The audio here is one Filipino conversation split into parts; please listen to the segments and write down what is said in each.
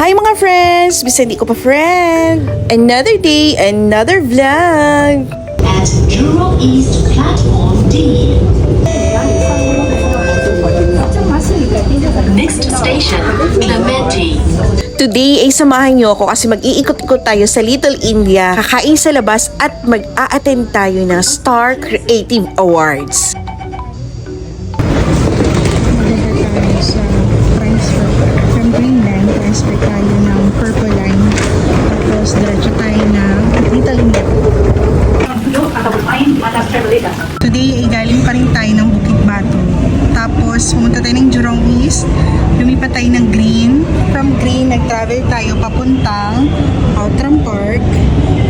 Hi mga friends! Bisa hindi ko pa friend! Another day, another vlog! At Jurong East Platform D. Next station, Clementi. Today ay samahan niyo ako kasi mag-iikot-ikot tayo sa Little India, kakain sa labas at mag-a-attend tayo ng Star Creative Awards. Sa transfer from green line, transfer tayo ng purple line, tapos diretso tayo ng Little India. Today ay galing pa rin tayo ng Bukit Batu, tapos pumunta tayo ng Jurong East, lumipat tayo ng green, from green nag-travel tayo papuntang Outram Park.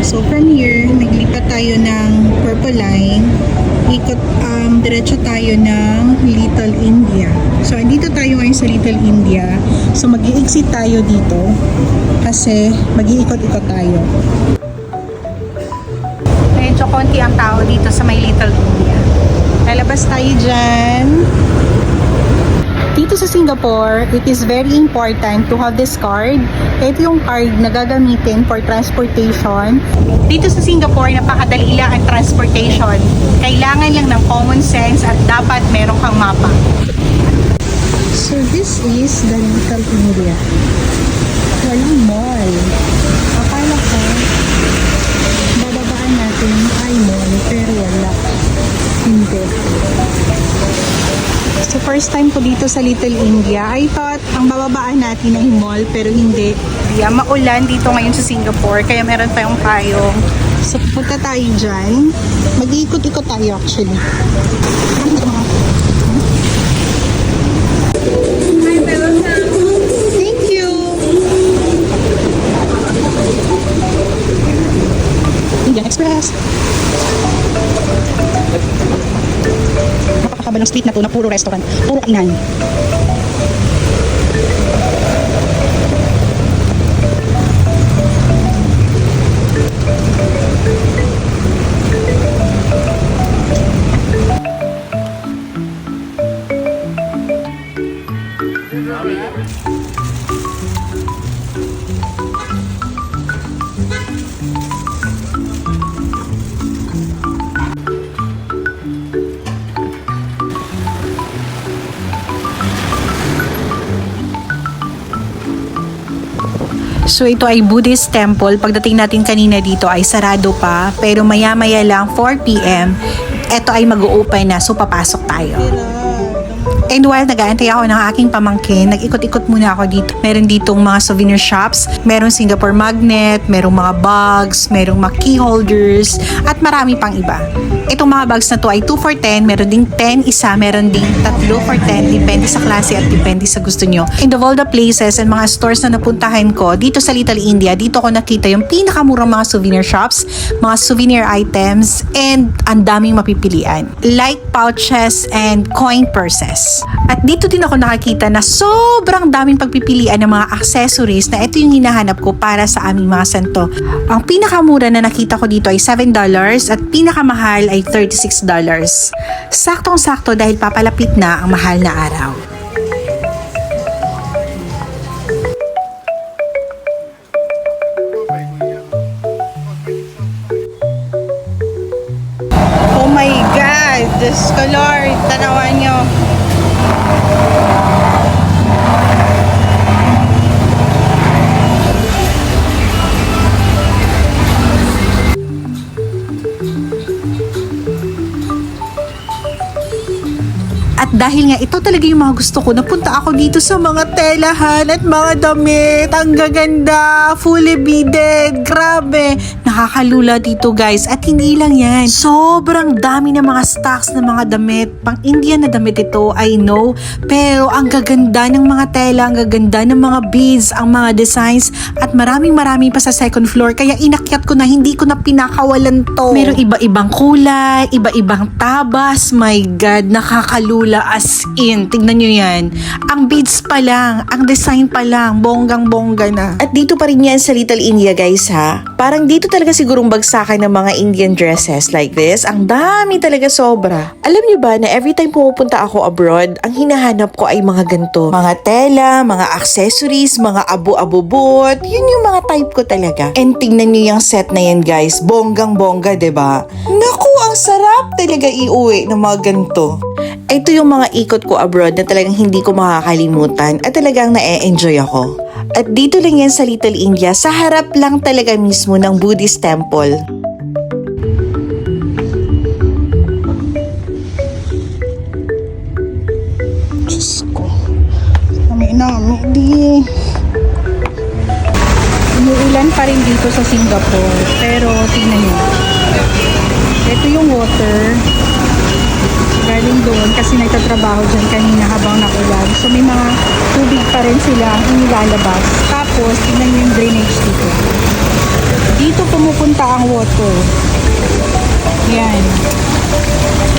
So from here naglipat tayo ng purple line, ikot diretso tayo ng Little India. So andito tayo ngayon sa Little India, so mag-i-exit tayo dito kasi mag-iikot-ikot tayo. Medyo konti ang tao dito sa may Little India. Lalabas tayo dyan. Dito sa Singapore, it is very important to have this card. Ito yung card na gagamitin for transportation. Dito sa Singapore, napakadali lang ang transportation. Kailangan lang ng common sense at dapat meron kang mapa. So this is the Little India. Walang mall. Akala ko, bababaan natin ay mall, pero wala. Hindi. So first time ko dito sa Little India, I thought ang bababaan natin ay mall, pero hindi. Maulan dito ngayon sa Singapore, kaya meron tayong payong. So punta tayo dyan. Mag-iikot-ikot tayo actually. Thank you! Indian Express. Napakakaba ng street na to na puro restaurant, puro kainan. So ito ay Buddhist temple. Pagdating natin kanina dito ay sarado pa, pero maya-maya lang 4 PM, ito ay mag-o-open na, so papasok tayo. And while nag-aantay ako ng aking pamangkin, nag-ikot-ikot muna ako dito. Meron ditong mga souvenir shops, meron Singapore magnet, merong mga bags, merong mga key holders, at marami pang iba. Itong mga bags na to ay 2 for 10, meron ding 10 isa, meron ding 3 for 10, depende sa klase at depende sa gusto nyo. And of all the places and mga stores na napuntahan ko, dito sa Little India, dito ko nakita yung pinakamurang mga souvenir shops, mga souvenir items, and ang daming mapipilian. Like pouches and coin purses. At dito din ako nakakita na sobrang daming pagpipilian ng mga accessories na ito yung hinahanap ko para sa aming mga santo. Ang pinakamura na nakita ko dito ay $7 at pinakamahal ay $36. Saktong-sakto dahil papalapit na ang mahal na araw. Oh my God! Diyos ko Lord! Tanawan nyo! At dahil nga ito talaga yung mga gusto ko, napunta ako dito sa mga telahan at mga damit. Ang gaganda, fully beaded, grabe. Nakakalula dito guys. At hindi lang yan, sobrang dami ng mga stocks ng mga damit. Pang Indian na damit ito, I know. Pero ang gaganda ng mga tela, ang gaganda ng mga beads, ang mga designs, at maraming pa sa second floor. Kaya inakyat ko na, hindi ko na pinakawalan to. Merong iba-ibang kulay, iba-ibang tabas. My God, nakakalula as in. Tignan nyo yan. Ang beads pa lang, ang design pa lang, bonggang-bongga na. At dito pa rin yan sa Little India guys ha. Parang dito talaga talaga sigurong bagsakan ng mga Indian dresses like this. Ang dami talaga sobra. Alam niyo ba na every time pumupunta ako abroad, ang hinahanap ko ay mga ganito. Mga tela, mga accessories, mga abu-abubot. Yun yung mga type ko talaga. And tingnan niyo yung set na yan guys. Bonggang-bongga, 'di ba? Naku, ang sarap talaga iuwi ng mga ganito. Ito yung mga ikot ko abroad na talagang hindi ko makakalimutan at talagang na-enjoy ako. At dito lang yan sa Little India, sa harap lang talaga mismo ng Buddhist temple. Diyos ko. Nami di. Umuulan pa rin dito sa Singapore. Pero tingnan nyo. Ito yung water. Galing doon kasi nagtatrabaho dyan kanina habang nakulan. So may mga tubig pa rin sila inilalabas. Tapos tingnan nyo yung drainage dito. Dito pumupunta ang water. Yan.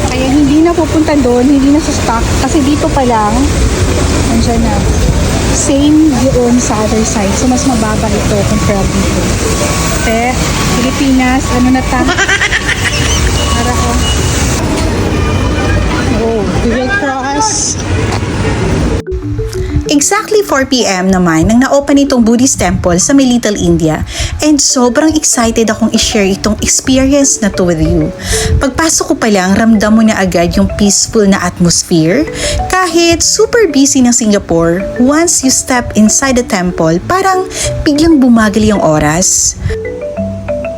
Kaya hindi na pupunta doon, hindi na sa stock. Kasi dito pa lang, nandiyan na. Same doon sa other side. So mas mababa ito compared dito. Pilipinas, ano na ta? Para ko. Oh, we will cross. Exactly 4 p.m. naman nang na-open itong Buddhist temple sa may Little India and sobrang excited akong i-share itong experience na to with you. Pagpasok ko pa lang, ramdam mo na agad yung peaceful na atmosphere. Kahit super busy ng Singapore, once you step inside the temple, parang biglang bumagal yung oras.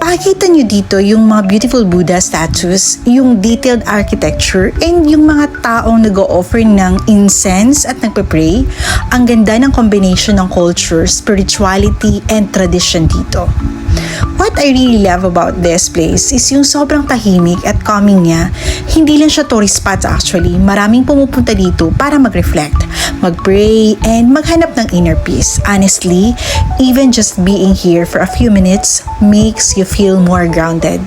Makikita nyo dito yung mga beautiful Buddha statues, yung detailed architecture, and yung mga taong nag-o-offer ng incense at nagpe-pray. Ang ganda ng combination ng culture, spirituality, and tradition dito. What I really love about this place is yung sobrang tahimik at calming niya. Hindi lang siya tourist spot actually. Maraming pumupunta dito para mag-reflect, mag-pray, and maghanap ng inner peace. Honestly, even just being here for a few minutes makes you feel more grounded.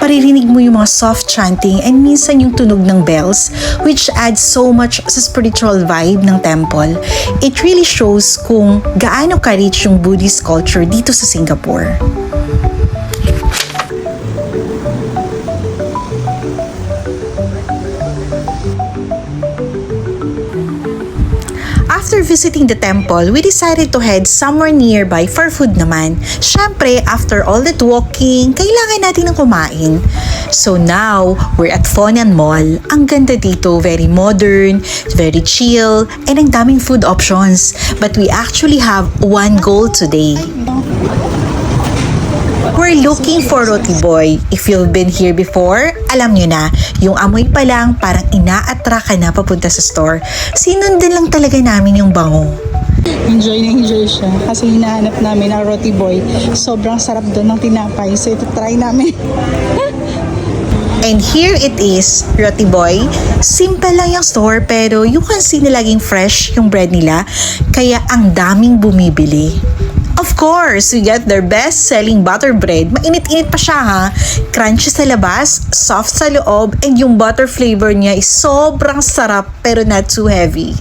Paririnig mo yung mga soft chanting and minsan yung tunog ng bells which adds so much sa spiritual vibe ng temple. It really shows kung gaano ka-rich yung Buddhist culture dito sa Singapore. After visiting the temple, we decided to head somewhere nearby for food naman. Syempre, after all that walking, kailangan natin ng kumain. So now, we're at Fonan Mall. Ang ganda dito, very modern, very chill, and ang daming food options. But we actually have one goal today. We're looking for Roti Boy. If you've been here before, alam nyo na, yung amoy pa lang parang ina-attract ka na papunta sa store. Sinundan lang talaga namin yung bango. Enjoy na enjoy siya kasi hinahanap namin ang Roti Boy. Sobrang sarap doon ng tinapay. So ito try namin. And here it is, Roti Boy. Simple lang yung store pero you can see na laging fresh yung bread nila. Kaya ang daming bumibili. Of course, we get their best-selling butter bread. Mainit-init pa siya ha. Crunchy sa labas, soft sa loob, and yung butter flavor niya is sobrang sarap pero not too heavy.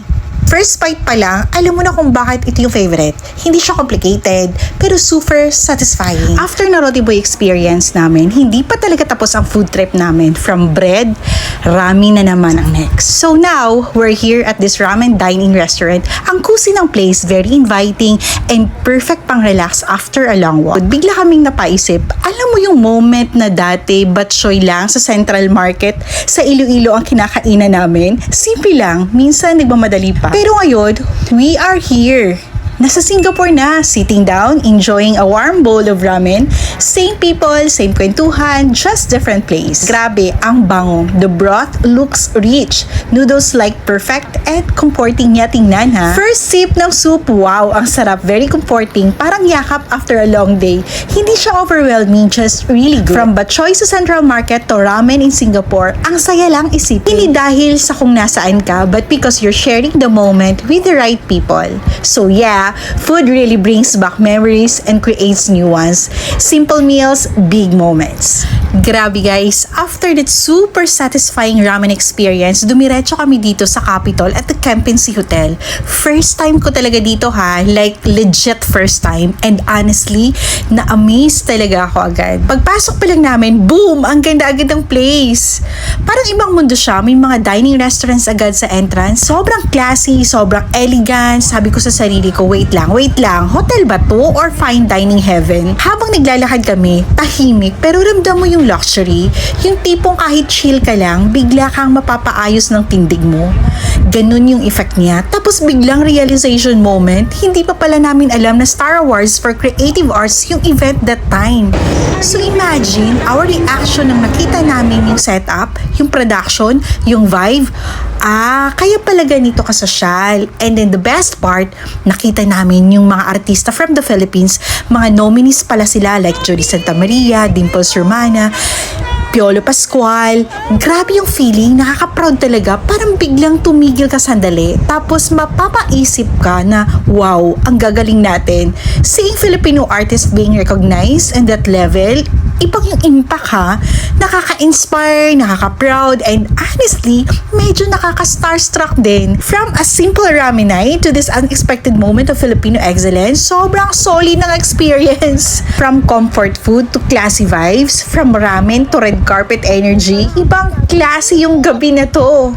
First bite pa lang, alam mo na kung bakit ito yung favorite. Hindi siya complicated, pero super satisfying. After na Roti Boy experience namin, hindi pa talaga tapos ang food trip namin. From bread, ramen na naman ang next. So now, we're here at this ramen dining restaurant. Ang cozy ng place, very inviting, and perfect pang relax after a long walk. Bigla kaming napaisip, alam mo yung moment na dati batchoy lang sa Central Market, sa Iloilo ang kinakainan namin? Simple lang, minsan nagmamadali pa. Pero ngayon, we are here. Nasa Singapore na, sitting down, enjoying a warm bowl of ramen. Same people, same kwentuhan, just different place. Grabe, ang bango. The broth looks rich. Noodles like perfect and comforting niya tingnan ha. First sip ng soup, wow, ang sarap. Very comforting. Parang yakap after a long day. Hindi siya overwhelming, just really good. From Batchoy sa Central Market to ramen in Singapore, ang saya lang isipin. Hindi dahil sa kung nasaan ka, but because you're sharing the moment with the right people. So yeah, food really brings back memories and creates new ones. Simple meals, big moments. Grabe guys, after that super satisfying ramen experience, dumiretso kami dito sa Capitol at the Kempinski Hotel. First time ko talaga dito ha, like legit first time. And honestly, na-amaze talaga ako agad. Pagpasok pa lang namin, boom! Ang ganda agad ng place. Parang ibang mundo siya, may mga dining restaurants agad sa entrance. Sobrang classy, sobrang elegant. Sabi ko sa sarili ko, wait lang, hotel ba to or fine dining heaven? Habang naglalakad kami, tahimik, pero ramdam mo yung luxury, yung tipong kahit chill ka lang, bigla kang mapapaayos ng tindig mo. Ganun yung effect niya. Tapos biglang realization moment, hindi pa pala namin alam na Star Wars for Creative Arts yung event that time. So imagine, our reaction nang nakita namin yung setup, yung production, yung vibe. Kaya pala ganito kasosyal. And then the best part, nakita namin yung mga artista from the Philippines, mga nominees pala sila like Jody Santa Maria, Dimples Hermana, Piolo Pascual. Grabe yung feeling, nakaka-proud talaga. Parang biglang tumigil ka sandali. Tapos mapapaisip ka na, wow, ang gagaling natin. Seeing Filipino artists being recognized in that level, ibang yung impact ha. Nakaka-inspire, nakaka-proud, and honestly, medyo nakaka-starstruck din. From a simple ramen night to this unexpected moment of Filipino excellence, sobrang solid ng experience. From comfort food to classy vibes, from ramen to red carpet energy, ibang klase yung gabi na to.